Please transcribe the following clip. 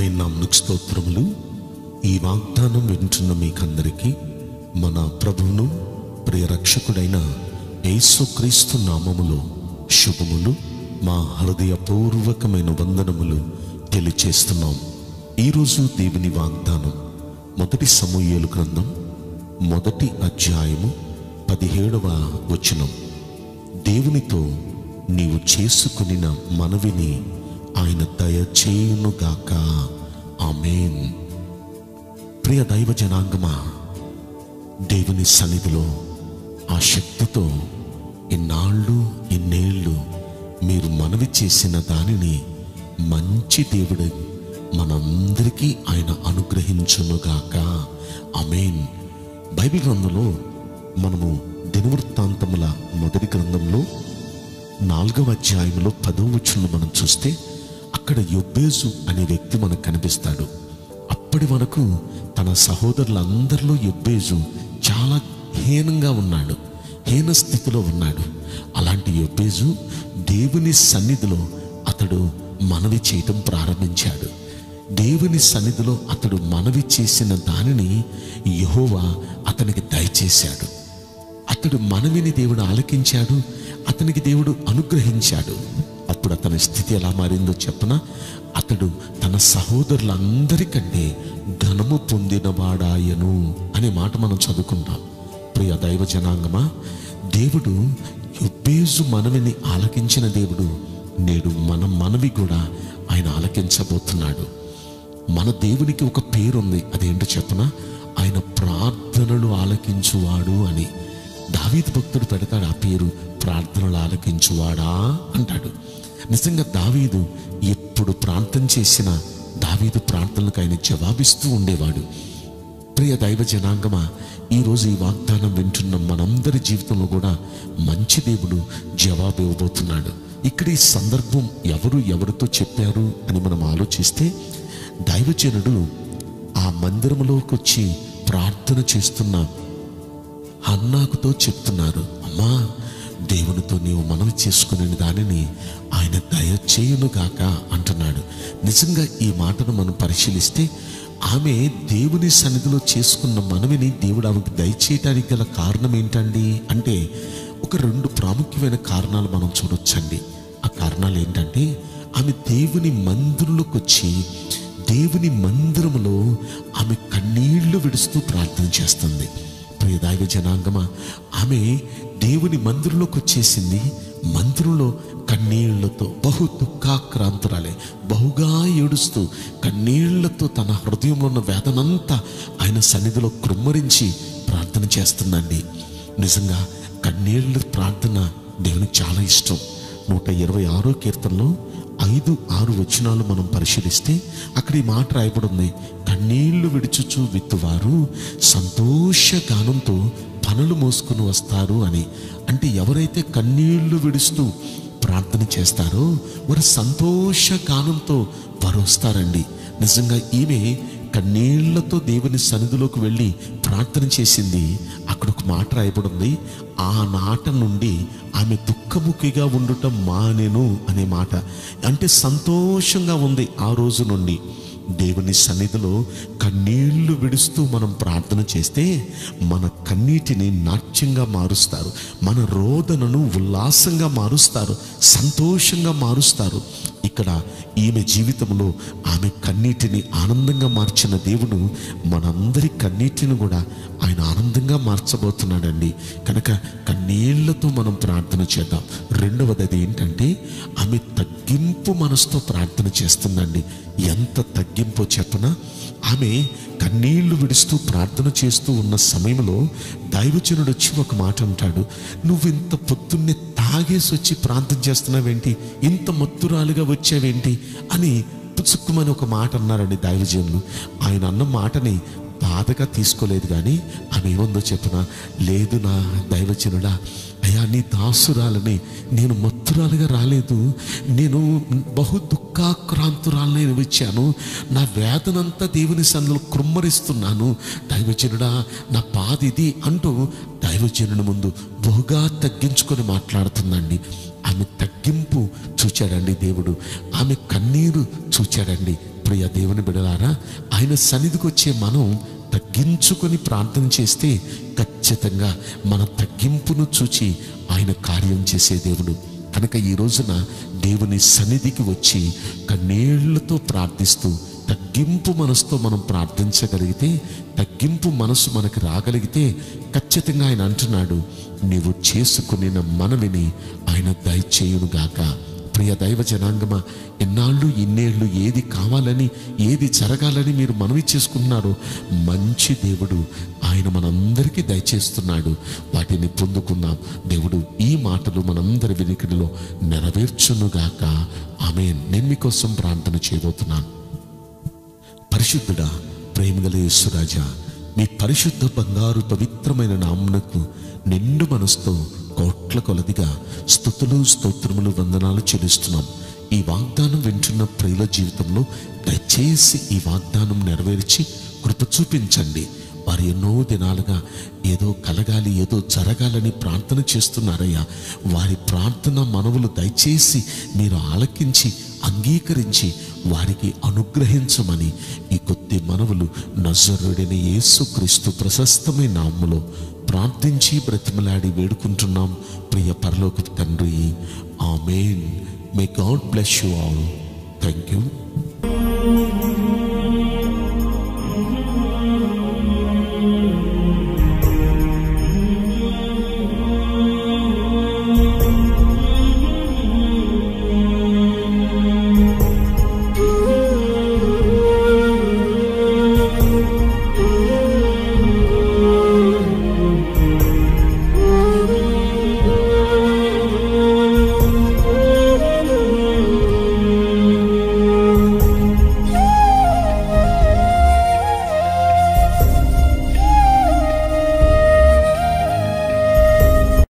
ఘనమైన నామమునకు స్తోత్రములు. ఈ వాగ్దానం వింటున్న మీకందరికీ మన ప్రభువును ప్రియ రక్షకుడైన యేసుక్రీస్తు నామములో శుభములు, మా హృదయపూర్వకమైన వందనములు తెలియచేస్తున్నాం. ఈరోజు దేవుని వాగ్దానం మొదటి సమూయేలు గ్రంథం 1వ అధ్యాయము 17వ వచనం. దేవునితో నీవు చేసుకొనిన మనవిని ఆయన దయచేయునుగాక. ఆమేన్. ప్రియ దైవ జనాంగమా, దేవుని సన్నిధిలో ఆ శక్తితో ఇన్నేళ్ళు మీరు మనవి చేసిన దానిని మంచి దేవుడు మనందరికీ ఆయన అనుగ్రహించునుగాక. ఆమేన్. బైబిల్ గ్రంథంలో మనము దినవృత్తాంతముల మొదటి గ్రంథంలో 4వ అధ్యాయంలో 10వ వచనం మనం చూస్తే అక్కడ యొబ్బేజు అనే వ్యక్తి మనకు కనిపిస్తాడు. అప్పటి వరకు తన సహోదరులందరిలో యొబ్బేజు చాలా హీనంగా ఉన్నాడు, హీన స్థితిలో ఉన్నాడు. అలాంటి యొబ్బేజు దేవుని సన్నిధిలో అతడు మనవి చేయటం ప్రారంభించాడు. దేవుని సన్నిధిలో అతడు మనవి చేసిన దానిని యెహోవా అతనికి దయచేశాడు. అతడు మనవిని దేవుడు ఆలకించాడు, అతనికి దేవుడు అనుగ్రహించాడు. అప్పుడు అతని స్థితి ఎలా మారిందో చెప్పనా? అతడు తన సహోదరులందరికంటే ఘనము పొందినవాడాయను అనే మాట మనం చదువుకుంటాం. ప్రియ దైవ జనాంగమా, దేవుడు యొబ్బేజు మనవిని ఆలకించిన దేవుడు నేడు మన మనవి కూడా ఆయన ఆలకించబోతున్నాడు. మన దేవునికి ఒక పేరుంది, అదేంటో చెప్పనా? ఆయన ప్రార్థనలు ఆలకించువాడు అని. దావీదు భక్తుడు పెడతాడు ఆ పేరు, ప్రార్థనలు ఆలకించువాడా అంటాడు. నిజంగా దావీదు ఎప్పుడు ప్రార్థన చేసినా దావీదు ప్రార్థనలకు ఆయన జవాబిస్తూ ఉండేవాడు. ప్రియ దైవ జనాంగమా, ఈరోజు ఈ వాగ్దానం వింటున్న మనందరి జీవితంలో కూడా మంచి దేవుడు జవాబు ఇవ్వబోతున్నాడు. ఇక్కడ ఈ సందర్భం ఎవరితో చెప్పారు అని మనం ఆలోచిస్తే, దైవజనుడు ఆ మందిరంలోకి వచ్చి ప్రార్థన చేస్తున్న హన్నాకుతో చెప్తున్నారు, అమ్మా, దేవునితో నీవు మనవి చేసుకునే దానిని ఆయన దయచేయునుగాక అంటున్నాడు. నిజంగా ఈ మాటను మనం పరిశీలిస్తే ఆమె దేవుని సన్నిధిలో చేసుకున్న మనవిని దేవుడు ఆమెకు దయచేయటానికి గల కారణం ఏంటండి అంటే, ఒక 2 ప్రాముఖ్యమైన కారణాలు మనం చూడొచ్చండి. ఆ కారణాలు ఏంటంటే, ఆమె దేవుని మందిరంలోకి వచ్చి దేవుని మందిరంలో ఆమె కన్నీళ్లు విడుస్తూ ప్రార్థన చేస్తుంది. ప్రియ దైవ జనాంగమా, ఆమె దేవుని మందిరంలోకి వచ్చేసింది. మందిరంలో కన్నీళ్లతో బహు దుఃఖాక్రాంతురాలే, బహుగా ఏడుస్తూ కన్నీళ్లతో తన హృదయంలో ఉన్న వేదనంతా ఆయన సన్నిధిలో కృమ్మరించి ప్రార్థన చేస్తుందండి. నిజంగా కన్నీళ్ళ ప్రార్థన దేవునికి చాలా ఇష్టం. 126వ కీర్తనలో 5-6 వచనాలు మనం పరిశీలిస్తే అక్కడ ఈ మాట రాయబడి ఉంది, కన్నీళ్లు విడుచుచు విత్తువారు సంతోషగానంతో పనులు మోసుకుని వస్తారు అని. అంటే ఎవరైతే కన్నీళ్లు విడుస్తూ ప్రార్థన చేస్తారో వారు సంతోషగానంతో వారు వస్తారండి. నిజంగా ఈమె కన్నీళ్లతో దేవుని సన్నిధిలోకి వెళ్ళి ప్రార్థన చేసింది. అక్కడ ఒక మాట రాయబడి ఉంది, ఆ మాట నుండి ఆమె దుఃఖముఖిగా ఉండటం మానెను అనే మాట. అంటే సంతోషంగా ఉంది. ఆ రోజు నుండి దేవుని సన్నిధిలో కన్నీళ్లు విడుస్తూ మనం ప్రార్థన చేస్తే మన కన్నీటిని నాట్యంగా మారుస్తారు, మన రోదనను ఉల్లాసంగా మారుస్తారు, సంతోషంగా మారుస్తారు. ఇక్కడ ఈమె జీవితంలో ఆమె కన్నీటిని ఆనందంగా మార్చిన దేవుడు మనందరి కన్నీటిని కూడా ఆయన ఆనందంగా మార్చబోతున్నాడండి. కనుక కన్నీళ్లతో మనం ప్రార్థన చేద్దాం. రెండవది ఏంటంటే, ఆమె తగ్గింపు మనసుతో ప్రార్థన చేస్తుందండి. ఎంత తగ్గింపో చెప్పనా? ఆమె కన్నీళ్లు విడుస్తూ ప్రార్థన చేస్తూ ఉన్న సమయంలో దైవజనుడు వచ్చి ఒక మాట అంటాడు, నువ్వు ఇంత పొద్దున్నే తాగేసి వచ్చి ప్రార్థన చేస్తున్నావేంటి, ఇంత మత్తురాలుగా వచ్చావేంటి అని పుచ్చుక్కుమని ఒక మాట అన్నారండి దైవజనులు. ఆయన అన్న మాటని బాధగా తీసుకోలేదు, కానీ ఆమె ఏముందో చెప్పనా, లేదు నా దైవజనుడా, అయ్యా నీ దాసురాలని నేను మత్తురాలుగా రాలేదు, నేను బహు దుఃఖాక్రాంతురాలని వచ్చాను, నా వేదనంతా దేవుని సన్నిధిలో కృమ్మరిస్తున్నాను దైవజనుడా, నా బాధ ఇది అంటూ దైవజనుని ముందు బహుగా తగ్గించుకొని మాట్లాడుతుందండి. ఆమె తగ్గింపు చూచాడండి దేవుడు, ఆమె కన్నీరు చూచాడండి ప్రియ దేవుని బిడ్డలారా, ఆయన సన్నిధికి వచ్చే మనం తగ్గించుకొని ప్రార్థన చేస్తే ఖచ్చితంగా మన తగ్గింపును చూచి ఆయన కార్యం చేసే దేవుడు కనుక ఈ రోజున దేవుని సన్నిధికి వచ్చి కన్నీళ్లతో ప్రార్థిస్తూ తగ్గింపు మనసుతో మనం ప్రార్థించగలిగితే, తగ్గింపు మనసు మనకి రాగలిగితే ఖచ్చితంగా ఆయన అంటున్నాడు, నీవు చేసుకున్న మనవిని ఆయన దయచేయునుగాక. ప్రియ దైవ జనాంగమా, ఎన్నాళ్ళు ఇన్నేళ్ళు ఏది కావాలని ఏది జరగాలని మీరు మనవి చేసుకుంటున్నారో మంచి దేవుడు ఆయన మనందరికీ దయచేస్తున్నాడు. వాటిని పొందుకుందాం. దేవుడు ఈ మాటలు మనందరి వినికిడిలో నెరవేర్చునుగాక. ఆమేన్. నేను మీకోసం ప్రార్థన చేయబోతున్నాను. పరిశుద్ధుడా, ప్రేమగల యేసురాజా, మీ పరిశుద్ధ బంగారు పవిత్రమైన నామమునకు నిండు మనసుతో కోట్ల కొలదిగా స్తుతులు స్తోత్రములు వందనాలు చెల్లిస్తున్నాం. ఈ వాగ్దానం వింటున్న ప్రియుల జీవితంలో దయచేసి ఈ వాగ్దానం నెరవేర్చి కృప చూపించండి. వారు ఎన్నో దినాలుగా ఏదో కలగాలి, ఏదో జరగాలని ప్రార్థన చేస్తున్నారయ్యా. వారి ప్రార్థన మనవులు దయచేసి మీరు ఆలకించి అంగీకరించి వారికి అనుగ్రహించమని ఈ కొద్ది మనవులు నజరుడైన యేసుక్రీస్తు ప్రశస్తమైన నామములో ప్రార్థించి బ్రతిమలాడి వేడుకుంటున్నాం ప్రియ పరలోక తండ్రి. ఆమేన్. May god bless you all. Thank you.